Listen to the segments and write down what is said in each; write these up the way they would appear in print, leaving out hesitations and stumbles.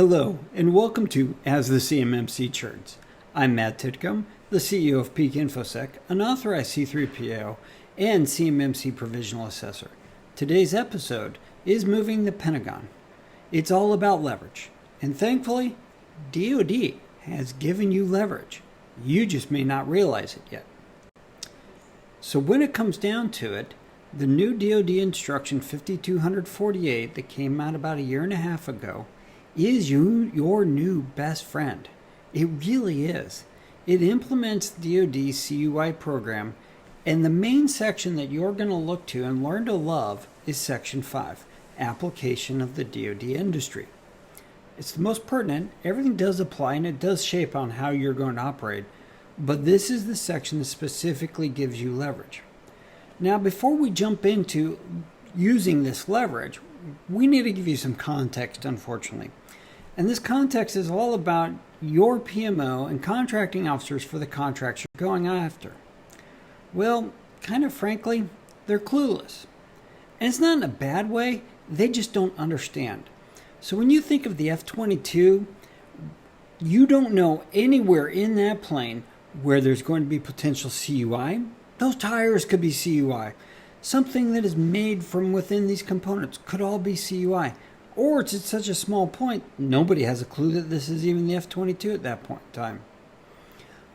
Hello, and welcome to As the CMMC Churns. I'm Matt Titcomb, the CEO of Peak InfoSec, an authorized C3PO and CMMC Provisional Assessor. Today's episode is moving the Pentagon. It's all about leverage, and thankfully, DoD has given you leverage. You just may not realize it yet. So when it comes down to it, the new DoD Instruction 5248 that came out about a year and a half ago is your new best friend. It really is. It implements DoD's CUI program, and the main section that you're going to look to and learn to love is Section 5, Application of the DoD Industry. It's the most pertinent. Everything does apply, and it does shape on how you're going to operate, but this is the section that specifically gives you leverage. Now, before we jump into using this leverage, we need to give you some context, unfortunately. And this context is all about your PMO and contracting officers for the contracts you're going after. Well, kind of frankly, they're clueless. And it's not in a bad way, they just don't understand. So when you think of the F-22, you don't know anywhere in that plane where there's going to be potential CUI. Those tires could be CUI. Something that is made from within these components could all be CUI. Or it's at such a small point, nobody has a clue that this is even the F-22 at that point in time.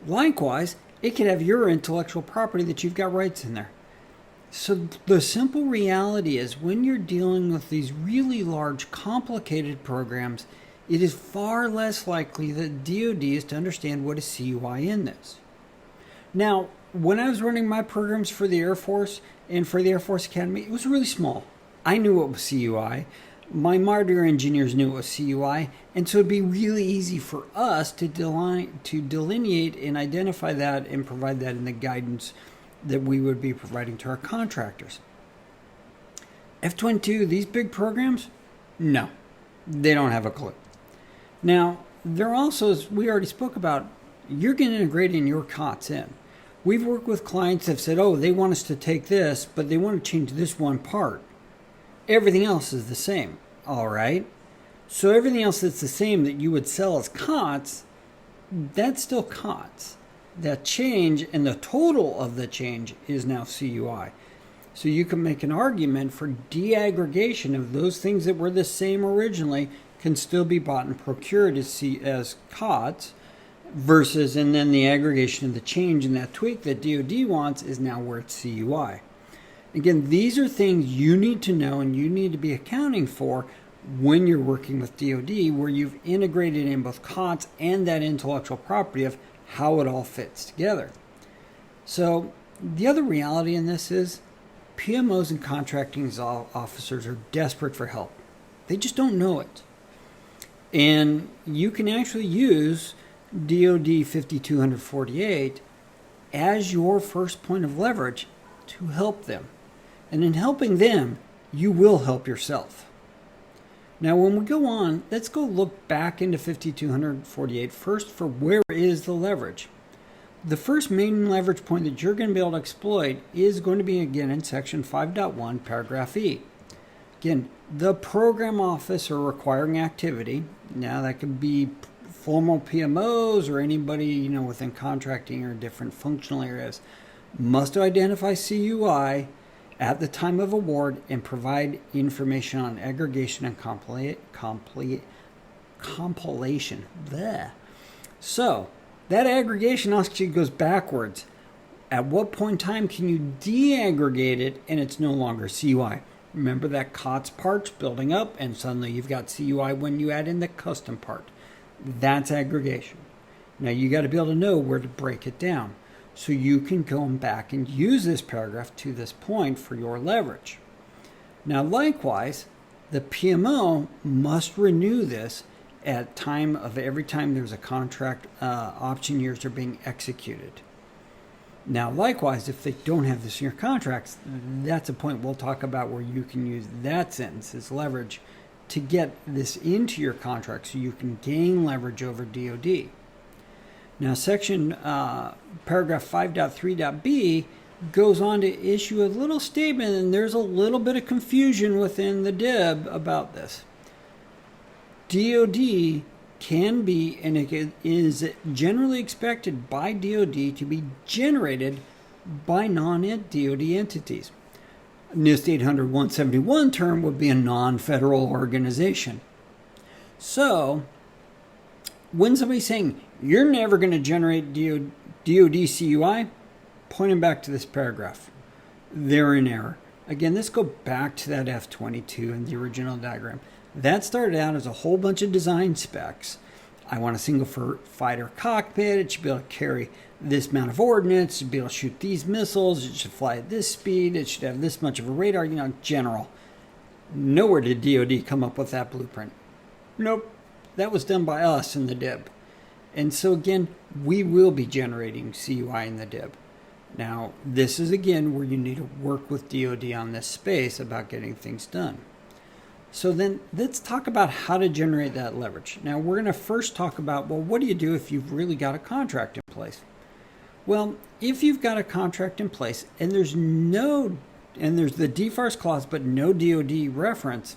Likewise, it could have your intellectual property that you've got rights in there. So the simple reality is when you're dealing with these really large, complicated programs, it is far less likely that DoD is to understand what is CUI in this. Now, when I was running my programs for the Air Force and for the Air Force Academy, it was really small. I knew what was CUI. My monitor engineers knew it was CUI, and so it'd be really easy for us to delineate and identify that and provide that in the guidance that we would be providing to our contractors. F-22, these big programs? No, they don't have a clue. Now, they're also, as we already spoke about, you're going to integrate in your COTS in. We've worked with clients that have said, oh, they want us to take this, but they want to change this one part. Everything else is the same, all right? So everything else that's the same that you would sell as COTS, that's still COTS. That change and the total of the change is now CUI. So you can make an argument for deaggregation of those things that were the same originally can still be bought and procured as COTS versus, and then the aggregation of the change and that tweak that DoD wants is now where it's CUI. Again, these are things you need to know and you need to be accounting for when you're working with DoD, where you've integrated in both COTS and that intellectual property of how it all fits together. So the other reality in this is PMOs and contracting officers are desperate for help. They just don't know it. And you can actually use DoD 5248 as your first point of leverage to help them. And in helping them, you will help yourself. Now, when we go on, let's go look back into 5248 first for where is the leverage. The first main leverage point that you're going to be able to exploit is going to be, again, in Section 5.1, Paragraph E. Again, the program officer requiring activity. Now, that could be formal PMOs or anybody, within contracting or different functional areas, must identify CUI at the time of award and provide information on aggregation and compilation. Blech. So that aggregation actually goes backwards. At what point in time can you deaggregate it and it's no longer CUI? Remember that COTS part's building up and suddenly you've got CUI when you add in the custom part. That's aggregation. Now you got to be able to know where to break it down. So you can go back and use this paragraph to this point for your leverage. Now, likewise, the PMO must renew this at time of every time there's a contract option years are being executed. Now, likewise, if they don't have this in your contracts, that's a point we'll talk about where you can use that sentence as leverage to get this into your contract so you can gain leverage over DoD. Now, section paragraph 5.3.b goes on to issue a little statement, and there's a little bit of confusion within the DIB about this. DoD can be, and it is generally expected by DoD to be generated by non-DoD entities. NIST 800-171 term would be a non-federal organization. So, when somebody's saying, you're never going to generate DoD CUI, point them back to this paragraph. They're in error. Again, let's go back to that F-22 and the original diagram. That started out as a whole bunch of design specs. I want a single fighter cockpit. It should be able to carry this amount of ordnance. It should be able to shoot these missiles. It should fly at this speed. It should have this much of a radar, general. Nowhere did DoD come up with that blueprint. Nope. That was done by us in the DIB. And so again, we will be generating CUI in the DIB. Now, this is again where you need to work with DoD on this space about getting things done. So then let's talk about how to generate that leverage. Now, we're going to first talk about, well, what do you do if you've really got a contract in place? Well, if you've got a contract in place and there's the DFARS clause, but no DoD reference,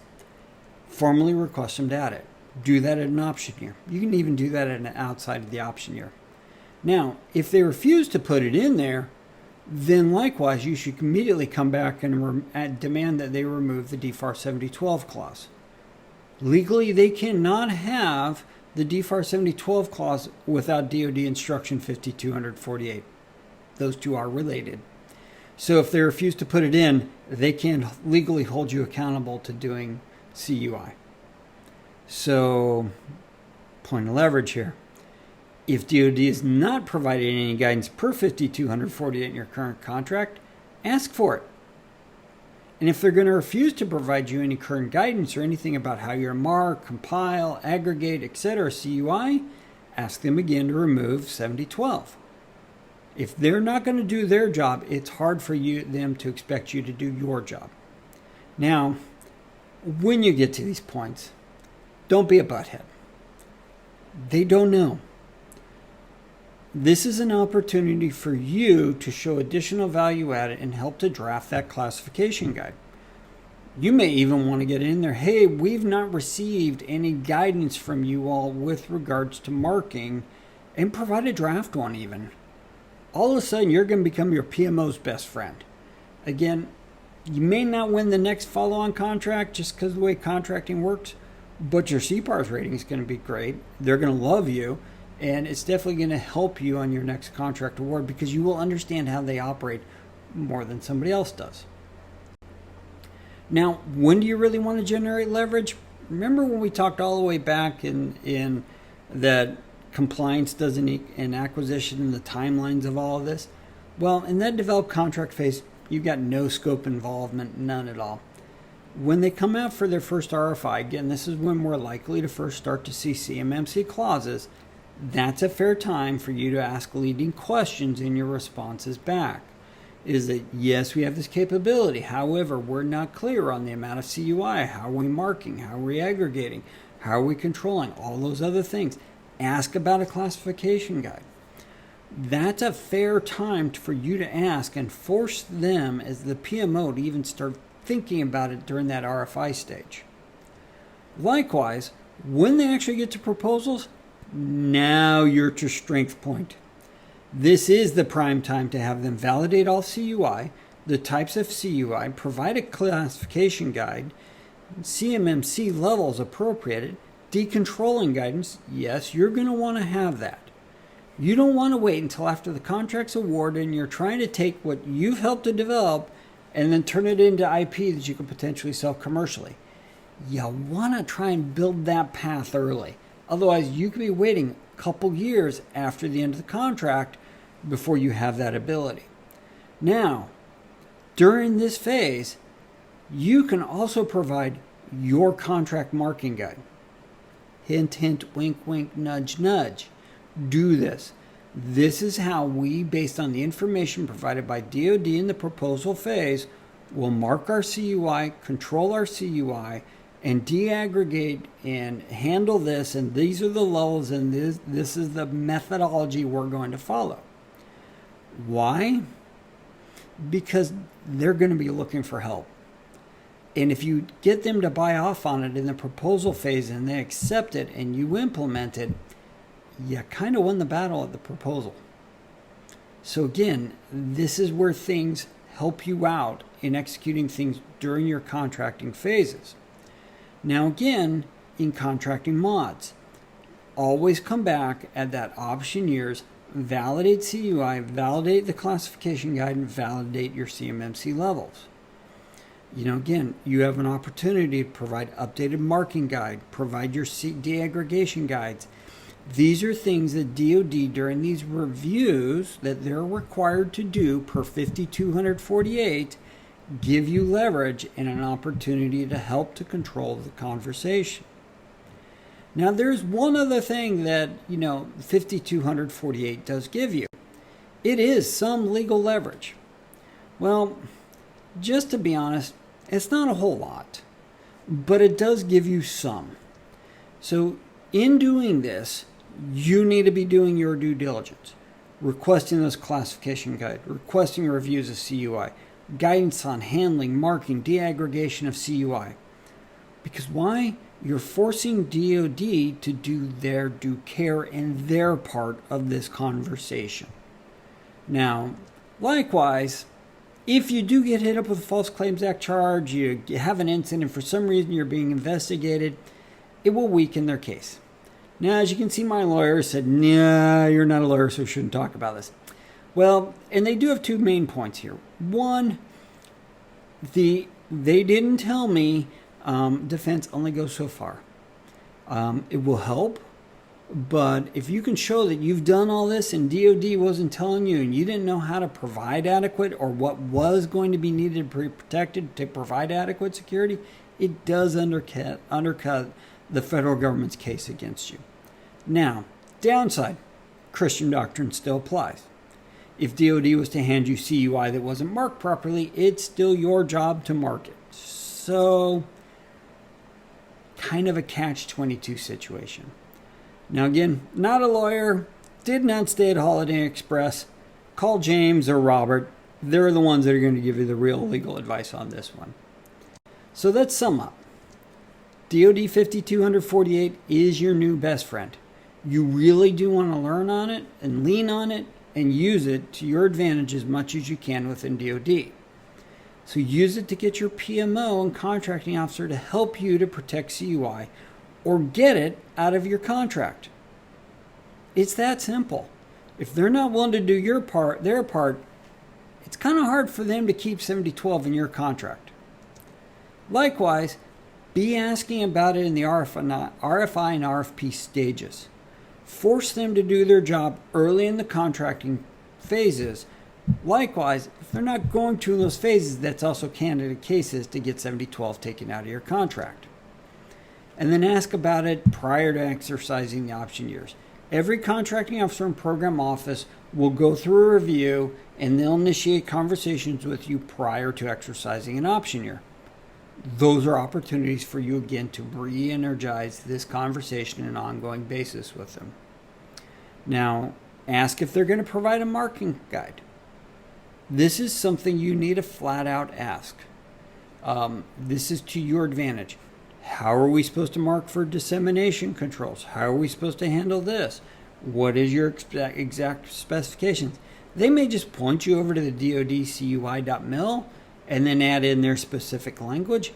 formally request them to add it. Do that at an option year. You can even do that at an outside of the option year. Now, if they refuse to put it in there, then likewise, you should immediately come back and demand that they remove the DFARS 7012 clause. Legally, they cannot have the DFARS 7012 clause without DoD Instruction 5248. Those two are related. So if they refuse to put it in, they can legally hold you accountable to doing CUI. So, point of leverage here. If DoD is not providing any guidance per 5248 in your current contract, ask for it. And if they're going to refuse to provide you any current guidance or anything about how you're mark, compile, aggregate, etc. CUI, ask them again to remove 7012. If they're not going to do their job, it's hard for them to expect you to do your job. Now, when you get to these points, don't be a butthead. They don't know. This is an opportunity for you to show additional value added and help to draft that classification guide. You may even want to get in there, hey, we've not received any guidance from you all with regards to marking, and provide a draft one even. All of a sudden, you're going to become your PMO's best friend. Again, you may not win the next follow-on contract just because of the way contracting works, but your CPARS rating is going to be great. They're going to love you. And it's definitely going to help you on your next contract award because you will understand how they operate more than somebody else does. Now, when do you really want to generate leverage? Remember when we talked all the way back in that compliance doesn't and acquisition and the timelines of all of this? Well, in that developed contract phase, you've got no scope involvement, none at all. When they come out for their first RFI, again, this is when we're likely to first start to see CMMC clauses. That's a fair time for you to ask leading questions in your responses back. Is that, yes, we have this capability. However, we're not clear on the amount of CUI. How are we marking? How are we aggregating? How are we controlling? All those other things. Ask about a classification guide. That's a fair time for you to ask and force them as the PMO to even start thinking about it during that RFI stage. Likewise, when they actually get to proposals, now you're at your strength point. This is the prime time to have them validate all CUI, the types of CUI, provide a classification guide, CMMC levels appropriated, decontrolling guidance. Yes, you're going to want to have that. You don't want to wait until after the contract's awarded and you're trying to take what you've helped to develop and then turn it into IP that you can potentially sell commercially. You want to try and build that path early. Otherwise, you could be waiting a couple years after the end of the contract before you have that ability. Now, during this phase, you can also provide your contract marking guide. Hint, hint, wink, wink, nudge, nudge. Do this. This is how we, based on the information provided by DoD in the proposal phase, will mark our CUI, control our CUI, and deaggregate and handle this, and these are the levels, and this is the methodology we're going to follow. Why? Because they're going to be looking for help. And if you get them to buy off on it in the proposal phase and they accept it and you implement it, you kind of won the battle at the proposal. So again, this is where things help you out in executing things during your contracting phases. Now again, in contracting mods, always come back at that option years, validate CUI, validate the classification guide, and validate your CMMC levels. Again, you have an opportunity to provide updated marking guide, provide your de-aggregation guides. These are things that DoD during these reviews that they're required to do per 5248 give you leverage and an opportunity to help to control the conversation. Now there's one other thing that 5248 does give you. It is some legal leverage. Well, just to be honest, it's not a whole lot, but it does give you some. So in doing this, you need to be doing your due diligence, requesting this classification guide, requesting reviews of CUI, guidance on handling, marking, de-aggregation of CUI. Because why? You're forcing DoD to do their due care and their part of this conversation. Now, likewise, if you do get hit up with a False Claims Act charge, you have an incident, for some reason you're being investigated, it will weaken their case. Now, as you can see, my lawyer said, nah, you're not a lawyer, so you shouldn't talk about this. Well, and they do have two main points here. One, they didn't tell me defense only goes so far. It will help, but if you can show that you've done all this and DoD wasn't telling you and you didn't know how to provide adequate or what was going to be needed to be protected to provide adequate security, it does undercut the federal government's case against you. Now, downside, Christian doctrine still applies. If DoD was to hand you CUI that wasn't marked properly, it's still your job to mark it. So, kind of a catch-22 situation. Now again, not a lawyer, did not stay at Holiday Express. Call James or Robert. They're the ones that are going to give you the real legal advice on this one. So let's sum up. DoD 5248 is your new best friend. You really do want to learn on it and lean on it and use it to your advantage as much as you can within DoD. So use it to get your PMO and contracting officer to help you to protect CUI or get it out of your contract. It's that simple. If they're not willing to do their part, it's kind of hard for them to keep 7012 in your contract. Likewise, be asking about it in the RFI and RFP stages. Force them to do their job early in the contracting phases. Likewise, if they're not going to in those phases, that's also candidate cases to get 7012 taken out of your contract. And then ask about it prior to exercising the option years. Every contracting officer and program office will go through a review and they'll initiate conversations with you prior to exercising an option year. Those are opportunities for you again to re-energize this conversation on an ongoing basis with them. Now, ask if they're going to provide a marking guide. This is something you need to flat out ask. This is to your advantage. How are we supposed to mark for dissemination controls? How are we supposed to handle this? What is your exact specifications? They may just point you over to the DoD.CUI.mil and then add in their specific language,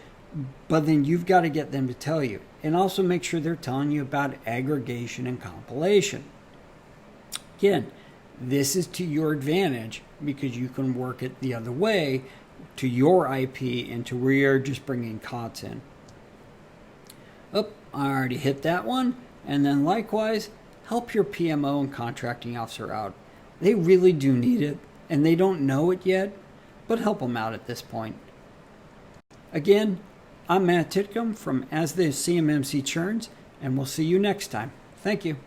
but then you've got to get them to tell you. And also make sure they're telling you about aggregation and compilation. Again, this is to your advantage because you can work it the other way to your IP and to where you're just bringing COTS in. Oh, I already hit that one. And then likewise, help your PMO and contracting officer out. They really do need it, and they don't know it yet, but help them out at this point. Again, I'm Matt Titcomb from As the CMMC Churns, and we'll see you next time. Thank you.